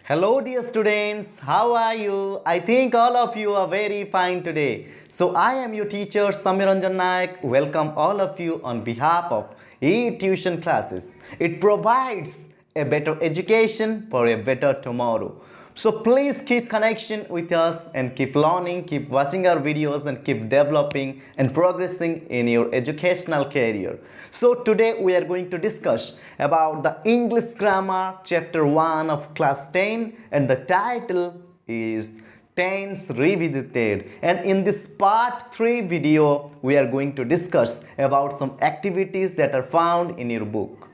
Hello, dear students. How are you? I think all of you are very fine today. So, I am your teacher Samir Ranjan Naik. Welcome all of you on behalf of e-tuition classes. It provides a better education for a better tomorrow. So please keep connection with us and keep learning, keep watching our videos and keep developing and progressing in your educational career. So today we are going to discuss about the English grammar chapter 1 of class 10 and the title is Tense Revisited, and in this part 3 video we are going to discuss about some activities that are found in your book.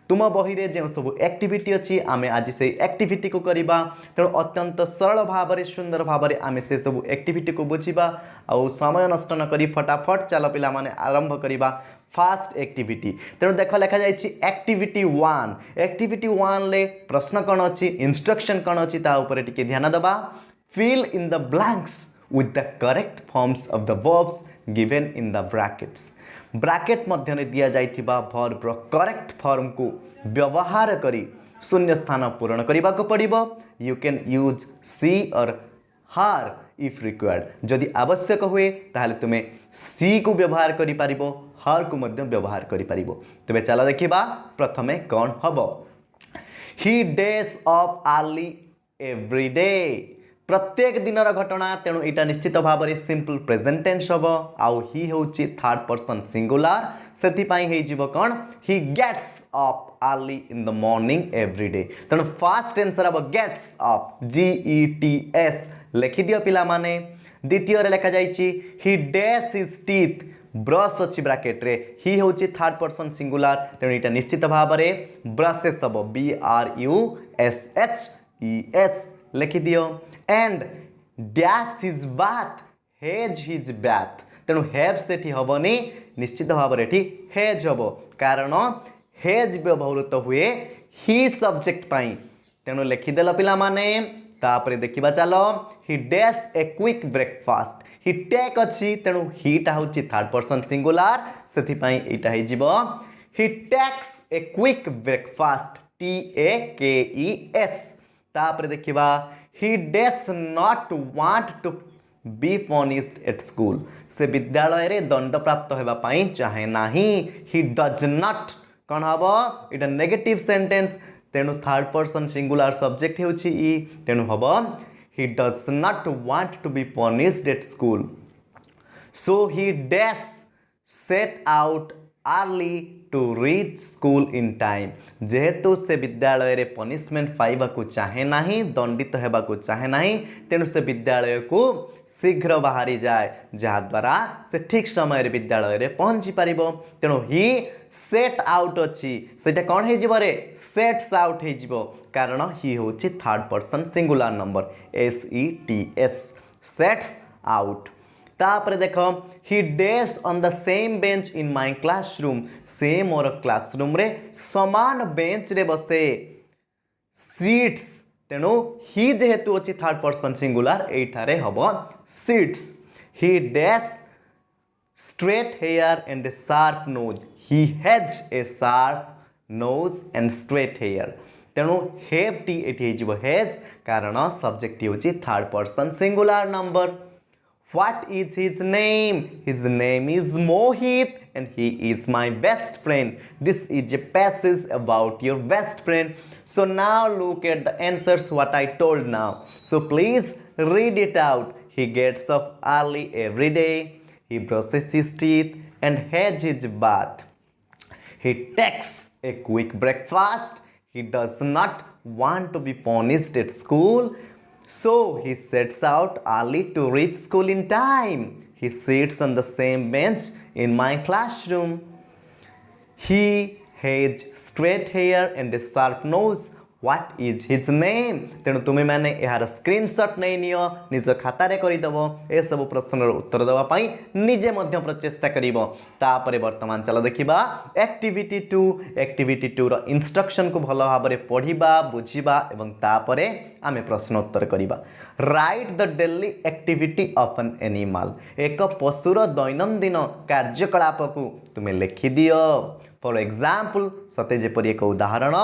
तुम बही रे जो सब activity अच्छी आमे आज से activity को करिबा तेणु अत्यंत सरल भाव में सुंदर भाव में आमे से सब एक्टिविटी को बुझीबा आउ समय नष्ट न करी फटाफट चल पिला माने आरंभ करिबा फास्ट एक्टिविटी। तेणु देख लिखा जाइछि एक्टिविटी 1 ले प्रश्न कौन अच्छी इंस्ट्रक्शन कौन अच्छी ता ऊपर टिके ध्यान दबा। Fill in the blanks with the correct forms of the verbs given in the brackets. Bracket मध्य दिया जाइथिबा वर्ब रो करेक्ट फॉर्म को व्यवहार करी शून्य स्थान पूरण करबा को पड़िबो। You can use she or her if required. जदि आवश्यक हुए ताहले तुमे सी को व्यवहार करि पारिबो, हार को मध्य व्यवहार करि पारिबो। तबे चला देखिबा प्रथमे कोन हबो। He days of early every day, प्रत्येक दिन घटना, तेणु यहाँ निश्चित भाव में सिंपल प्रेजेंट टेंस हम। आउ ही हूँ थर्ड पर्सन सिंगुलर, से कौन he gets up early in the morning every day. तेणु फास्ट आंसर हम गेट्स अप GETS लिखि दियो पिला माने। द्वितीय लिखा जाइछि he dash his teeth, brush अच्छी ब्रैकेट रे, ही हूँ थर्ड पर्सन सिंगुलर, तेणु यहाँ निश्चित भाव में ब्रशेस हम BRUSHES लिखि दियो। And dash his bath hedge his bath, तेणु हेव से हेनी निश्चित भाव में हेज हम, कारण हेज व्यवहृत हुए ही सब्जेक्ट पाई। तेणु लिखिदेल पिला माने। तापरे देखिबा चलो he dash a quick breakfast, he take अच्छी, तेणु हीटा हूँ थर्ड पर्सन सिंगुलर, से he takes a quick breakfast TAKES। तापरे देखिबा he does not want to be punished at school, से विद्यालय रे दंड प्राप्त होबा पई चाहे नाही। he does not कौन हबो इटा नेगेटिव सेंटेंस, तेणु थर्ड पर्सन सिंगुलर सब्जेक्ट हेउछि ई, तेणु हबो he does not want to be punished at school, so he does set out early to reach school in time। जेहेतु से विद्यालय रे पनिशमेंट पाइबा को चाहे नाही, दंडित हेबा को चाहे नाही, तेणु से विद्यालय को शीघ्र बाहरी जाए, जहाँ द्वारा से ठीक समय रे विद्यालय रे पहुंची पारिबो। तेणु ही सेट आउट अच्छी, सेटा कौन हे जिवो रे सेट्स आउट हे जिवो, कारण ही होची third person singular number SETS sets out. तापरे देखो he days on the same bench in my classroom, से मोर क्लासरूम रे समान बेंच रे बसे। सीट्स, तेणु ही जेहेतु अच्छी थर्ड पर्सन सिंगुलर एठारे हबो सीट्स। He does straight hair and a sharp nose, he has a sharp nose and straight hair, तेणु हेव टी एठी हेजिबो हैज, कारण सब्जेक्ट होची third person singular number. What is his name? His name is Mohit and he is my best friend. This is a passage about your best friend. So now look at the answers what I told now. So please read it out. He gets up early every day. He brushes his teeth and has his bath. He takes a quick breakfast. He does not want to be punished at school, so he sets out early to reach school in time. He sits on the same bench in my classroom. He has straight hair and a sharp nose. What is his name? तेणु तुम्हें मैंने यार screenshot नहीं neo, निज खातारे करिदबो, ए सब प्रश्नर उत्तर देवा पई निजे मध्य प्रचेष्टा करिवो। तापरे वर्तमान चलो देखिबा एक्टिविटी 2। एक्टिविटी 2 रो इंस्ट्रक्शन को भलो भाबरे पढिबा बुझिबा एवं तापरे आमे प्रश्न उत्तर करिबा। Right the daily activity of an animal, एक पशुर दैनंदिन कार्यकलाप को तुमे लिखि दियो। फॉर एग्जाम्पल सते जेपरि एक उदाहरण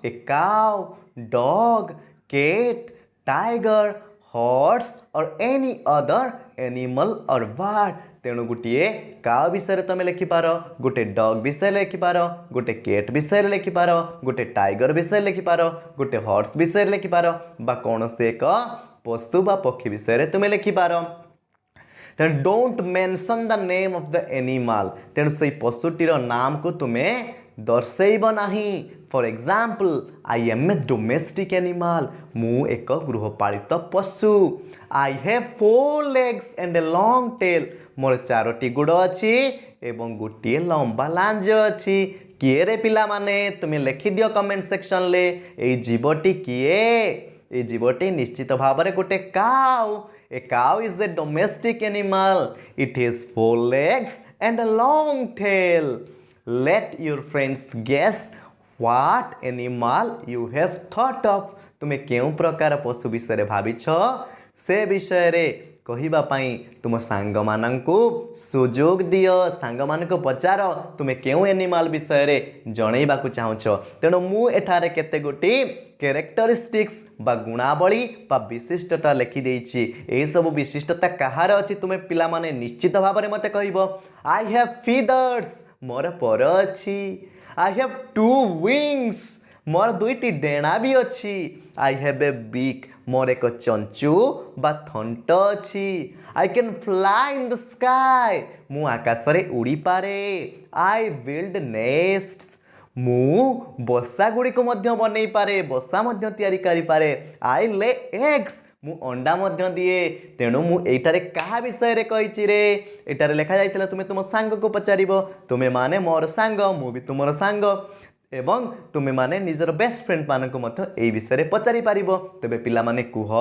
a cow, dog, cat, tiger, horse or any other animal or bird। तेणु गोटे काउ विषय तुम लिखिपार, गोटे डग विषय लिखिपार, गोटे केट विषय लिखिपार, गोटे टाइगर विषय लिखिपार, गोटे हॉर्स विषय लिखिपार बा कौन से एक पशु बा पक्षी विषय तुम लिखिपार। तेणु don't mention the name of the animal. तेणु से पशुटीर नाम को तुम्हें दर्शेब नहीं। For example I am a domestic animal. मु एक गृहपालित पशु। I have 4 legs and a long tail. मोर 4टी गुड़ अच्छी एवं गोटे लंबा लांज अच्छी। किए रे पिला माने तुम्हें लिखि दियो कमेंट सेक्शन ले ए जीवटी किए। ए जीवटी निश्चित भाव में गोटे cow. A cow is a domestic animal. It has 4 legs and a long tail. Let your friends guess what animal you have thought of। तुम्हें क्यों प्रकार पशु विषय भाविछ से विषय रे कहिबा पाई तुम सांग मानंकु सुजोग दियो। सांग मानक पचार तुम्हें क्यों एनिमल विषय रे जणैबा को चाहुछ। तेणु मु एठारे केते गोटी कैरेक्टरिस्टिक्स बा गुणावली बा विशिष्टता लिखि देछि। ए सब विशिष्टता कहार अछि तुम्हें पिला माने निश्चित भाव में मते कहइबो। I have feathers. मोर पर अछि। I have 2 wings। मोर 2टी डेणा भी अच्छी। I have a beak. मोर एक चंचु बा थंट अच्छी। I can fly in the sky. मु आकाश रे उड़ी पारे। I build nests. मु बसा गुड़ी को मध्य बनई पारे, बसा मध्य तैयारी करि पारे। आई ले एग्स। मु अंडा मध्य दिए। तेणु मु एटारे कहा विषय रे कहिछि रे। एटारे लिखा जाइतिला तुमे तुम सांग को पचारिबो। तुमे माने मोर सांग, मु भी तुमर सांग एवं तुमे माने निजर बेस्ट फ्रेंड मान को मध्य एई विषय रे पचारि पारिबो। तबे पिला माने कुह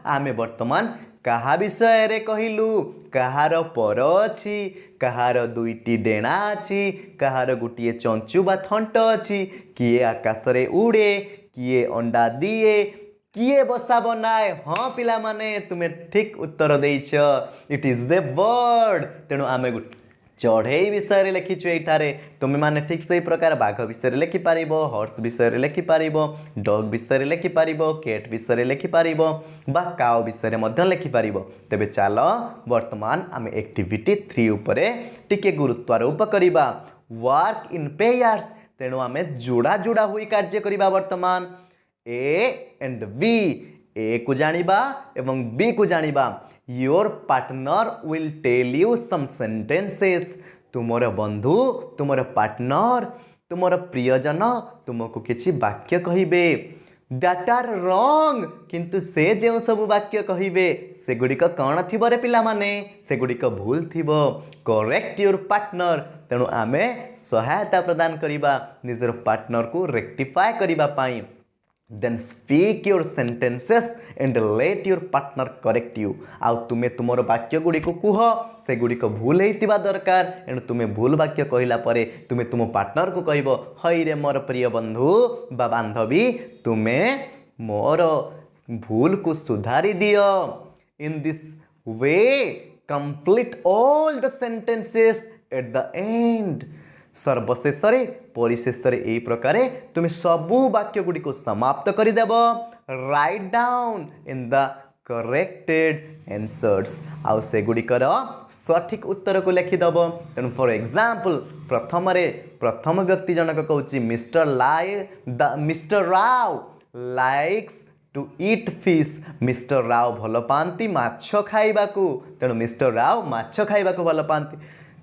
आमे वर्तमान कहा विषय रे कहिलु। कहार पर अछि, कहार 2टी डेणा अछि, कहार गोटे चंचु बा थंट अछि, किए आकाश रे उड़े, किए अंडा दिए, किए बसा बनाए। हाँ पिला माने तुमे ठीक उत्तर देइछ। It is the bird. तेणु आमे चढ़ई विषय लिखिछु एठारे। तुमे माने ठीक सही प्रकार बाघ विषय लिखि पारिबो, हॉर्स विषय लिखि पारिबो, डग विषय लिखि पारिबो, केट विषय लिखि पारिबो बा काउ विषय मध्य लिखि पारिबो। तेबे चलो वर्तमान आमे एक्टिविटी 3 उपरे टिके गुरुत्वारोप करिबा। Work in pairs. तेणु आमे जोड़ा जोड़ा हुई कार्य करिबा। वर्तमान ए एंड बी। ए को जानिबा एवं बी को जानिबा। Your partner will tell you some sentences. तुमर बंधु, तुमर पार्टनर, तुमर प्रियजन तुमको किछि वाक्य कहिबे दैट आर रॉन्ग। किंतु से जे सब वाक्य कहिबे से गुडिक कौन थिबो रे पिला माने, से गुडिक भूल थिबो। Correct your partner. तेणु आमे सहायता प्रदान करिबा निजर पार्टनर को रेक्टिफाई करिबा पाई। Then speak your sentences and let your partner correct you। आउ तुमे तुमर वाक्य गुड़ी को कुह से गुड़ी को भूल हेतिबा दरकार। एणु तुमे भूल वाक्य कहिला परे तुमे तुम पार्टनर को कहबो हई रे मोर प्रिय बंधु बा बांधवी तुमे मोर भूल को सुधारी दियो। In this way complete all the sentences at the end. सर्वशेष परिशेष यही प्रकार तुम सबू वाक्य गुड़ी को समाप्त करदेव। Write down in the corrected answers. आउ से गुड़िकर सठिक उत्तर को लिखिदेव। तेणु फॉर एग्जांपल प्रथम व्यक्ति जनक कहूँ Mr Rao likes to eat fish. Mr Rao भल पाती माछ खाइबा को। तेणु मिस्टर राव माछ खाइबा को भल पाती।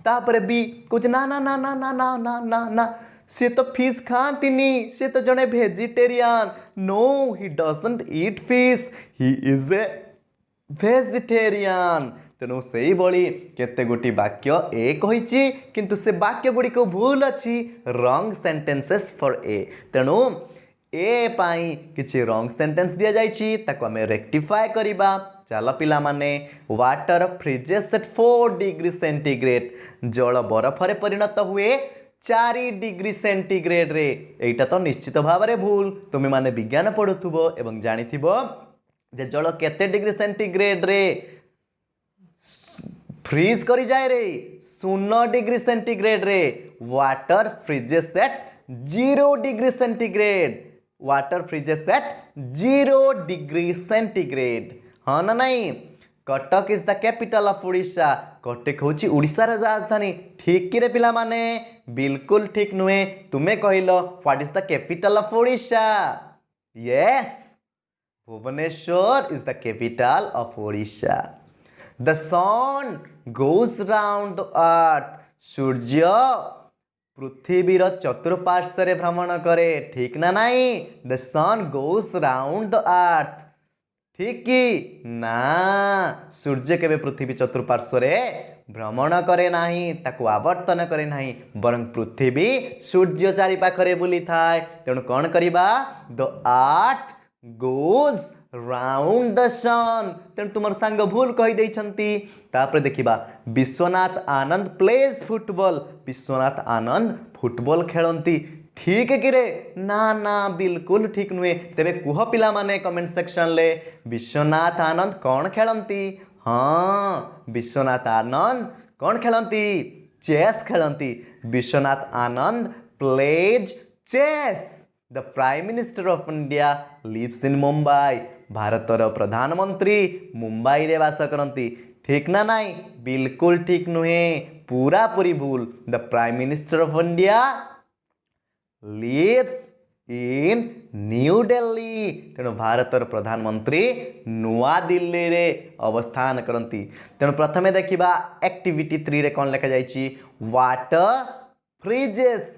तापर बी कुछ ना ना ना ना ना ना ना ना ना से तो फिश खाती, से तो जड़े vegetarian. No he doesn't eat fish, he is a vegetarian. तेणु से भली केते गोटी वाक्य ए कहिछि किंतु से वाक्य गुड़ी को भूल अच्छी। Wrong sentences for a. तेणु ए पाई किछि रॉन्ग सेंटेंस दिया जाइछि ताको हमें रेक्टिफाई करिबा। चलो पिला माने water freezes at 4 degree centigrade. जल बरफ रे परिणत हुए 4 डिग्री सेंटीग्रेड रे। एटा तो निश्चित भाव में भूल। तुमे माने विज्ञान पढ़ुथुबो एवं जानिथिबो जे जल केते डिग्री सेंटीग्रेड रे फ्रीज करी जाए रे 0 डिग्री सेंटीग्रेड रे। Water freezes at 0 degree centigrade. Water freezes at 0 degree centigrade. हाँ ना नहीं? Cuttack is the capital of Odisha. Cuttack होची ओडिशार राजधानी। ठीक कि रे पिला माने? बिल्कुल ठीक नुहे। तुमे कहिलो what is the capital of Odisha? Yes, Bhubaneswar is the capital of Odisha. The sun goes round the earth. सूर्य पृथ्वीर चतुर्पार्श्व भ्रमण करे। ठीक ना नहीं? The sun goes round the earth. ठीक कि ना? सूर्य केबे पृथ्वी चतुर्पार्श्व भ्रमण करे नाही, ताकू आवर्तन करे नाही, बरं पृथ्वी सूर्य चारि पाखरे बुली थाए। तेणु कौन करिबा? The earth goes round the sun. तेणु तुमर सांग भूल कहि देइछंती। तापर देखिबा Vishwanath Anand plays football. Vishwanath Anand football खेलंती। ठीक है कि रे? ना ना, बिल्कुल ठीक नुहे। तेबे कुह पिला माने कमेंट सेक्शन ले विश्वनाथ आनंद कौन खेलंती? हाँ, विश्वनाथ आनंद कौन खेलंती? चेस खेलंती। Vishwanath Anand plays chess. The prime minister of India lives in Mumbai. भारतर प्रधानमंत्री मुंबई रे वास करंती। ठीक ना नहीं? बिल्कुल ठीक नुहे, पूरा पूरी भूल। The prime minister of India lives in new Delhi. तेणु भारतर प्रधानमंत्री नुआ दिल्ली रे अवस्थान करती। तेणु प्रथमे देखिबा एक्टिविटी 3 रे कौन लिखा जाइछि? Water freezes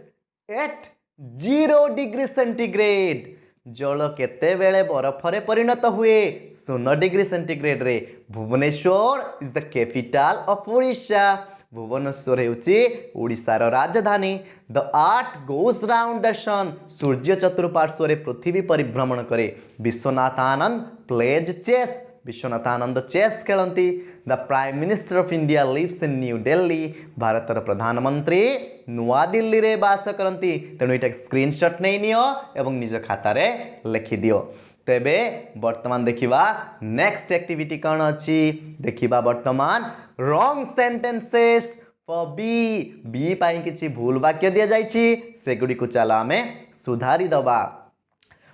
at 0 degree centigrade. जल केते बेले बरफरे परिणत हुए? 0 डिग्री सेंटीग्रेड रे। Bhubaneswar is the capital of Odisha. Bhubaneswar हेउची ओडिशार राजधानी। The earth goes round the sun. सूर्य चतुर्पार्श्व पृथ्वी परिभ्रमण करे। Vishwanath Anand plays chess. Vishwanath Anand chess खेलती। The prime minister of India lives in new Delhi. भारतर प्रधानमंत्री नुआ दिल्ली रे बास करती। तेणु ये स्क्रीनशॉट नहीं नियो एवं निज खाता रे लिखि दियो। तेबे वर्तमान देखिबा नेक्स्ट एक्टिविटी कौन अच्छी? देखिबा वर्तमान wrong sentences for B. B पाई किछि भूल वाक्य दिया जाइछि, सेगुडी को चला हमें सुधारी दबा।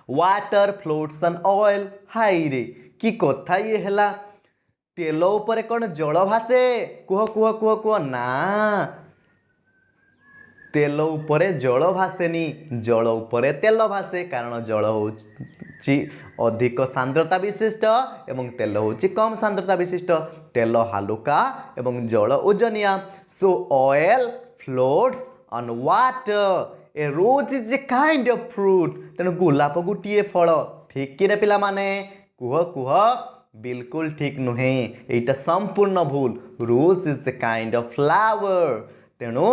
Water floats on oil. High रे कि कथा ये हैला? तेल ऊपर कौन जल भासे? कुह कुह कुह कुह ना, तेल उपरे जल भासेनी, जल उपरे तेल भासे। कारण जल होची अधिक सांद्रता विशिष्ट एवं तेल होची कम सांद्रता विशिष्ट। तेल हालुका एवं जल ओजनिया। So oil floats on water. A rose is a kind of fruit. तेणु गोलाप गोटे फल। ठीक कि रे पिला माने? कुह कुह बिल्कुल ठीक नुहे, एटा संपूर्ण भूल। Rose is a kind of flower. तेणु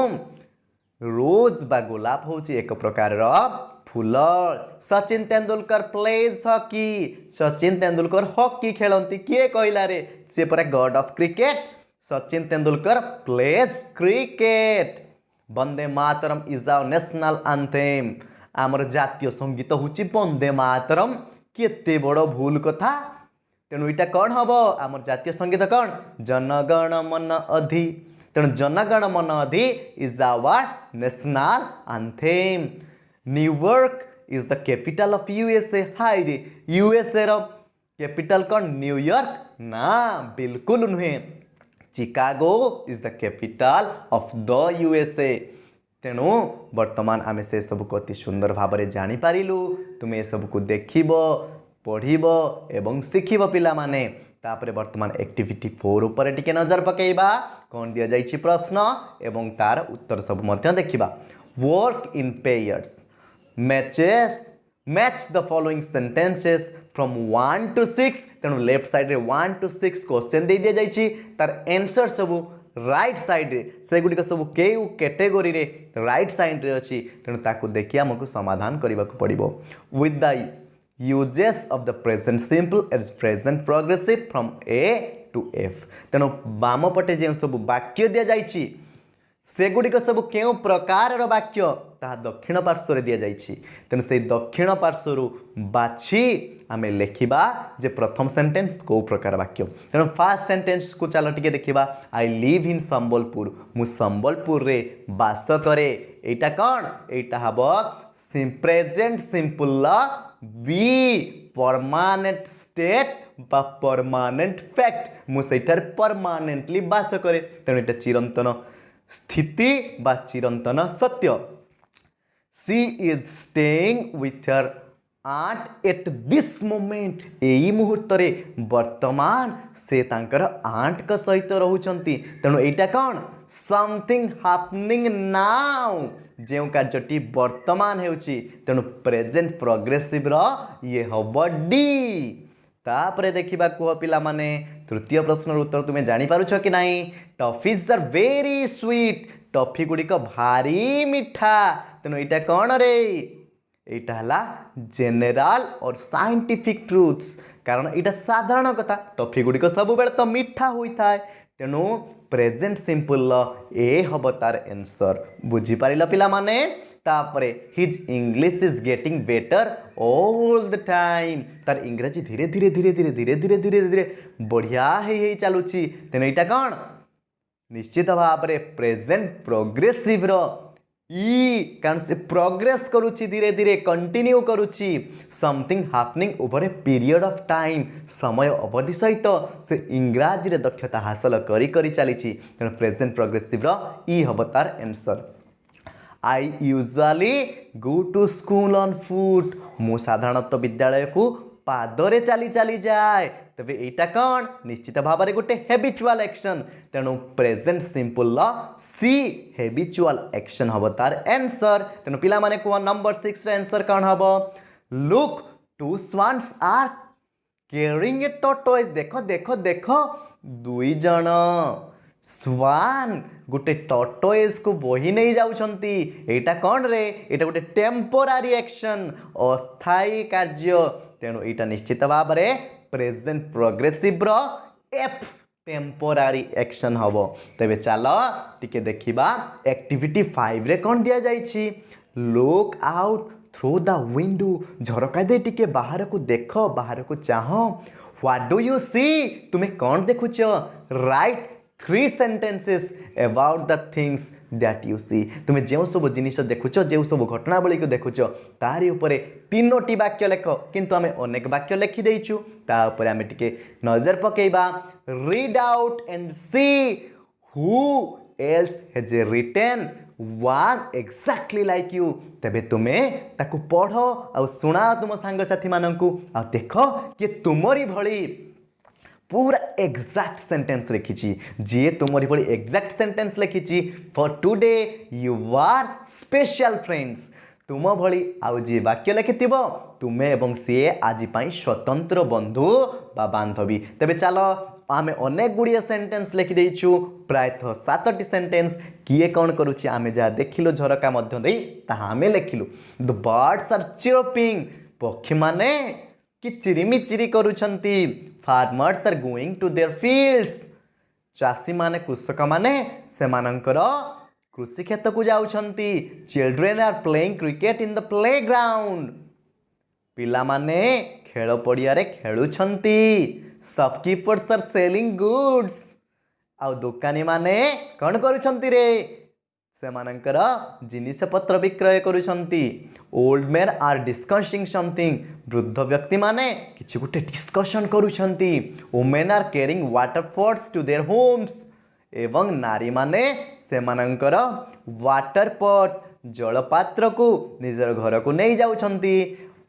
रोज बा गोलाप होची एक प्रकार फूल। Sachin Tendulkar plays hockey. Sachin Tendulkar hockey खेलती। किए कहला रे? से परा god of cricket. Sachin Tendulkar plays cricket. Vande Mataram is our national anthem. आमर जातीय संगीत होची वंदे मातरम। केते बड़ भूल कथा। तेणु इटा कौन हम? आमर जातीय संगीत कौन? जनगण मन अधि। तेणु जनगण मन अधि is our national anthem. New York is the capital of USA. हाय रे, यूएसए रो कैपिटल कौन? न्यूयॉर्क ना, बिल्कुल नुहे। Chicago is the capital of the USA. तेणु वर्तमान आमे से सब को अति सुंदर भाव में जानी पारिलु। तुमे सब को देखिबो, पढ़िबो एवं शिखिबो पिला माने। तापरे वर्तमान एक्टिविटी 4 ऊपर टिके नजर पकेइबा। कौन दिया जाइछि प्रश्न एवं तार उत्तर सब मध्य देखिबा। Work in pairs. Match the following sentences from 1 to 6। तेणु लेफ्ट साइड रे 1 to 6 क्वेश्चन दे दिया जाइछि। तार आंसर सब राइट साइड रे, से गुडी सब केउ कैटेगरी रे राइट साइड रे अछि। तेणु ताकू देखि हमकु समाधान करबा को पड़िबो। With the uses of the present simple as present progressive from A to F. तेणु बाम पटे जे सब वाक्य दिया जाइछि सेगुड़िक सब क्यों प्रकार वाक्य ताहा दक्षिण पार्श्व दिया जाइछि। तेणु से दक्षिण पार्श्व बाछि आमे लेखिबा जे प्रथम सेंटेंस को प्रकार वाक्य। तेणु फास्ट सेंटेंस को चलो टिके देखिबा। I live in Sambalpur. मु संबलपुर रे बास करे। এইটা কোন এইটা হব প্রেজেন্ট সিম্পল বি परमानेंट स्टेट बा परमानेंट फैक्ट मु सेठार परमानेंटली बास करे तेणु एटा चिरंतन स्थिति बा चिरंतन सत्य she is staying with her aunt at this moment यही मुहूर्त रे वर्तमान से तांकर आंट का सहित रहउचंती तेणु एटा कौन समथिंग हैपनिंग नाउ जो कार्यटी वर्तमान हेउची तेणु प्रेजेंट प्रोग्रेसिव रो ये हब डी तापरे देखिबा कुह पिला माने तृतीय प्रश्न उत्तर तुमे जानि पारुछ कि नाही toffees are very sweet toffee गुडी को भारी मीठा तेणु एटा कौन रे एटा हला जनरल और साइंटिफिक ट्रुथ्स कारण एटा साधारण कथा टॉफी गुडी को सब बेले तो मीठा होई थाए तेणु प्रेजेंट सिंपल ए हब तार आंसर बुझी पारिल पिला माने तापरे his English is getting better all the time तार इंग्रजी धीरे धीरे धीरे धीरे धीरे धीरे धीरे धीरे बढ़िया हे चलुची तेणु एटा कौन निश्चित भाव में प्रेजेंट प्रोग्रेसिव रो ई कारण से प्रोग्रेस करुची धीरे धीरे कंटिन्यू करुची something happening over a period of time समय अवधि सहित से इंग्राजी रे दक्षता हासिल करी करी चली तेणु प्रेजेंट प्रोग्रेसिव रो ई हब तार answer I usually go to school on foot मु साधारणतः विद्यालय को पादरे चली चली जाए तबे एटा कौन निश्चित भाव में गोटे हैबिचुअल एक्शन तेणु प्रेजेंट सिंपल सी हैबिचुअल एक्शन हब तार आंसर तेणु पिला माने को नंबर 6 रे आंसर कौन हब look two swans are carrying a tortoise देखो देखो देखो दुई जण स्वान गोटे टॉर्टोइज को बोही नहीं जाउछंती एटा कौन रे एटा गोटे टेम्पोरारी एक्शन अस्थायी कार्य तेणु एटा निश्चित भाव में प्रेजेंट प्रोग्रेसिव रो एफ टेम्पोरारी एक्शन हबो तबे चलो टिके देखिबा एक्टिविटी 5 रे कोन दिया जाईछि look out through the window झरका दे टिके बाहर को देखो बाहर को चाहो व्हाट डू यू सी तुम्हें कोन देखुछ right 3 sentences about the things that you see तुम्हें जो सब जिनिस देखुच जो सब घटनावली को देखुच तारी उपरे 3टी वाक्य लेख किंतु आमे अनेक वाक्य लिखि देइछु ता उपरे आमे टिके नजर पकेइबा read out and see who else has written one exactly like you तबे तुम्हें ताकू पढ़ो आ सुना तुम सांग साथी माननकू आ देखो कि तुमरी भली पूरा एक्जाक्ट सेंटेंस लिखी जी तुमरी भली एक्जाक्ट सेंटेंस लिखी for today you are special friends तुम भली आउ जी वाक्य लिखिथिबो तुमे एवं सी आज पाई स्वतंत्र बंधु बा बांधवी तबे चलो आमे अनेक गुड़िया सेंटेंस लिखि देइछु प्रायतः 7टी सेंटेंस किए कौन करुछि आमे जा देखिलो झरका मध्य देई ताहा आमे लिखिलु द बर्ड्स आर चिरपिंग पक्षी माने कि चिरिमिचिरी करुछंती farmers are going to their fields चाषी माने कृषक माने सेमानंकर कृषि क्षेत्र को जाउछंती children are playing cricket in the playground पिला माने खेल पड़िया रे खेलुछंती शॉपकीपर्स आर सेलिंग गुड्स आ दुकानी माने कौन करुछंती रे सेमानंकर जिनिस पत्र विक्रय करुछंती old man are discussing something वृद्ध व्यक्ति माने किछि गुटे डिस्कशन करुछंती women are carrying water pots to their homes एवं नारी माने सेमानंकर वाटर पॉट जलपात्र को निजर घर को नहीं जाउछंती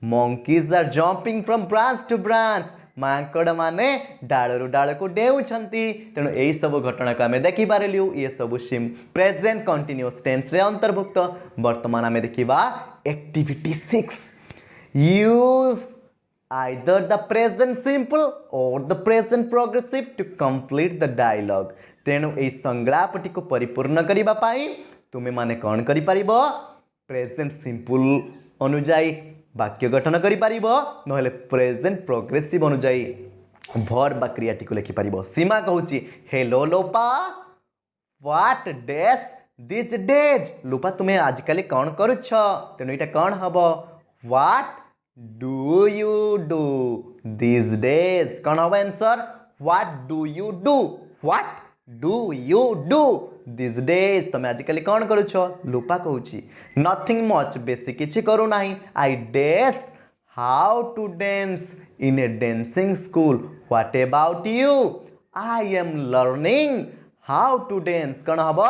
monkeys are jumping from branch to branch मांकड़ माने डालू डाल को डेउछंती तेणु यही सब घटना को आम देखिपारू ये सब सिम प्रेजेंट कंटिन्यूअस टेंस रे अंतर्भुक्त वर्तमान आम देखा activity 6 use either the present simple or the present progressive to complete the dialogue तेणु यही संलापटी को परिपूर्ण करने पाई तुमे माने कौन करि परिबो प्रेजेंट सिंपल अनुजाई वाक्य गठन करि परिबो नहले प्रेजेंट प्रोग्रेसिव अनुजाई वर्ब बा क्रियाटी को लिखि परिबो सीमा कहूची hello Lopa what dash this days Lopa तुम्हें आजकल कौन करुछ तेणु एटा कौन हबो what do you do this days कौन हबो answer what do you do what do you do this days तुम आजिकल कौन करुछ लोपा कहूँ नथिंग मच बेसी किछि करू नाही I dash how to dance in a dancing school what about you I am learning how to dance कौन हम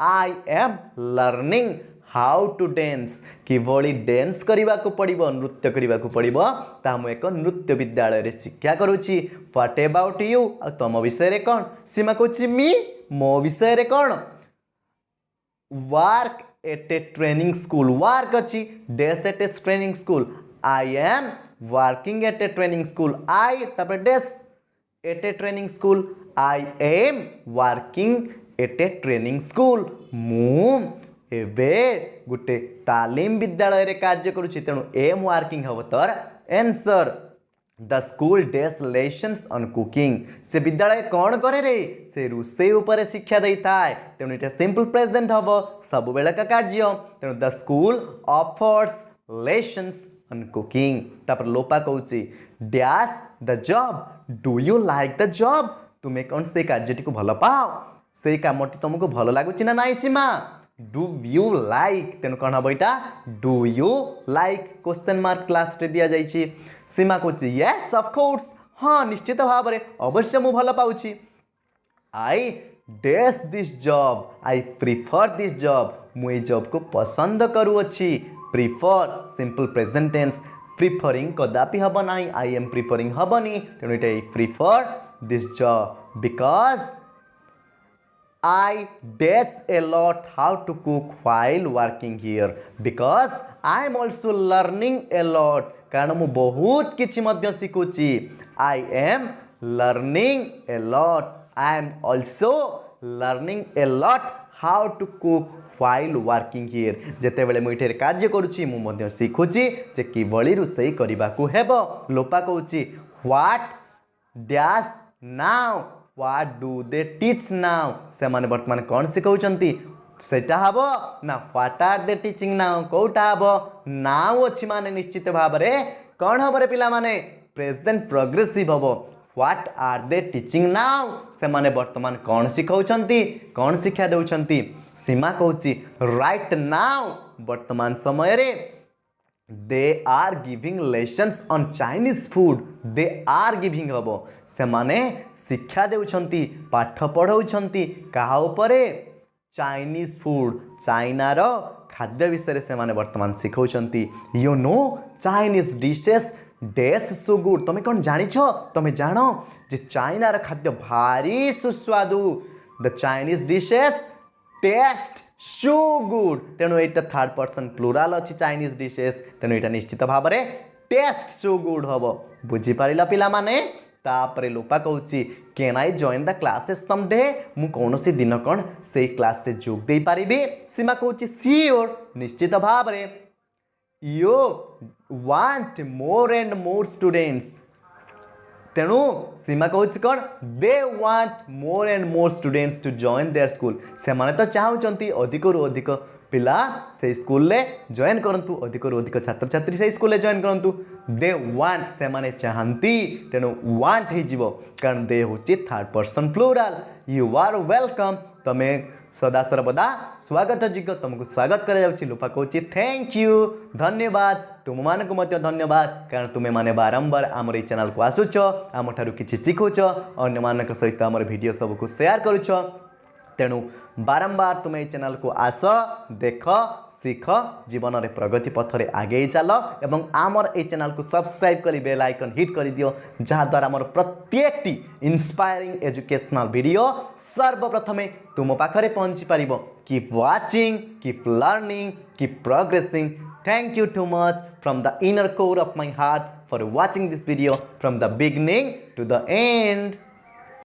I am learning how to dance किभली डेंस करने को पड़ो नृत्य करने को पड़ो ता मु एक नृत्य विद्यालय रे शिक्षा करुच्ची व्हाट अबाउट यू आ तुम विषय कौन सीमा कहूँ मी मो विषय कौन work at a training school work अच्छी dash at a training school I am working at a training school I तापर dash at a training school I am working at a training school मु एबे गुटे तालीम विद्यालय रे कार्य करुछि तेणु am working हम तर answer the school days lessons on cooking से विद्यालय कौन करे रे से रोषे ऊपर शिक्षा दे थाए तेणु इटा सिंपल प्रेजेंट हम सब बेले का कार्य तेणु the school offers lessons on cooking तापर लोपा कहूँ dash the job do you like the job तुम्हें कौन से कार्यटी को भल पाओ से कामटी तुमको भल लगुच ना नाई सीमा डू यू लाइक तेणु कौन हम यहाँ do you like question mark class रे दिया जाइए सीमा कहूँ येस ऑफ कोर्स हाँ निश्चित भाव में अवश्य मु भल पाउछि I dash this job I prefer this job मु जॉब को पसंद करूँगी prefer simple present tense preferring कदापि हम ना आई एम प्रिफरिंग हेनी तेणु ये prefer this job because I dash a lot how to cook while working here because I am also learning a lot कारण मु बहुत किछि मध्य सिखुची I am learning a lot I am also learning a lot how to cook while working here जेते बेले मु इठे कार्य करूची मु मध्य सिखुची जे किबळी रुसई करिबा को हेबो लोपा कहूची what dash now What do they teach now? से माने वर्तमान कौन सिखाउछंती सेटा हबो ना What are they teaching now? Kota हबो now अछि माने निश्चित भाव रे कौन हबो रे पिला माने प्रेजेंट प्रोग्रेसिव हबो What are they teaching now? से माने वर्तमान कौन सिखाउछंती कौन शिक्षा देउछंती सीमा कहूची right now वर्तमान समय रे they are giving lessons on Chinese food they are giving हबो से माने शिक्षा देउछंती पाठ पढ़ाउछंती कहा उपरे चाइनीज फूड चाइना रो खाद्य विषय से माने वर्तमान सिखाउछंती you know Chinese dishes dash so good तुम कौन जानी छो तुम जानो जे चाइना रो खाद्य भारी सुस्वादु the Chinese dishes taste so good तेणु ये थर्ड पर्सन प्लूराल अच्छी चाइनीज डिशेस तेणु ये निश्चित भाव में टेस्ट सो गुड हम बुझीपार पिला माने तापरे लोपा कहूँ can I join the classes some day मु कौन सी दिन कौन से क्लास रे जोग दे पारिबी सीमा कहूँ सियोर निश्चित भाव में you want more and more students तेणु सीमा कहूँ कौन they want more and more students to join their school से माने तो चाहूँगी अधिक रु अधिक पिला से स्कूल ले जॉइन करंतु अधिक रु अधिक छात्र छात्री से स्कूल ले जॉइन करंतु दे वांट से माने चाहती तेणु वांट हो जीवो कारण दे होची third person plural you are welcome तमे सदा सर्वदा स्वागत योग्य तुमको स्वागत करा जाउची लोपा कहूँ थैंक यू धन्यवाद तुम मान को मध्य धन्यवाद कारण तुम्हें माने बारंबार आमर चैनल को आसुच आम ठारू किछि शिखुच अन्य मान सहित आम वीडियो सबको शेयर करुच तेणु बारंबार तुम ये चैनल को आस देख शिख जीवन में प्रगति पथरे आगे चल एवं आमर ये चैनल को सब्सक्राइब कर बेल आइकन हिट कर दियो जहाँद्वारा आमर प्रत्येक इंस्पायरिंग एजुकेशनल वीडियो सर्वप्रथमे तुम पाखरे पहुँची पार keep watching keep learning keep progressing thank you too much from the inner core of my heart for watching this video from the beginning to the end.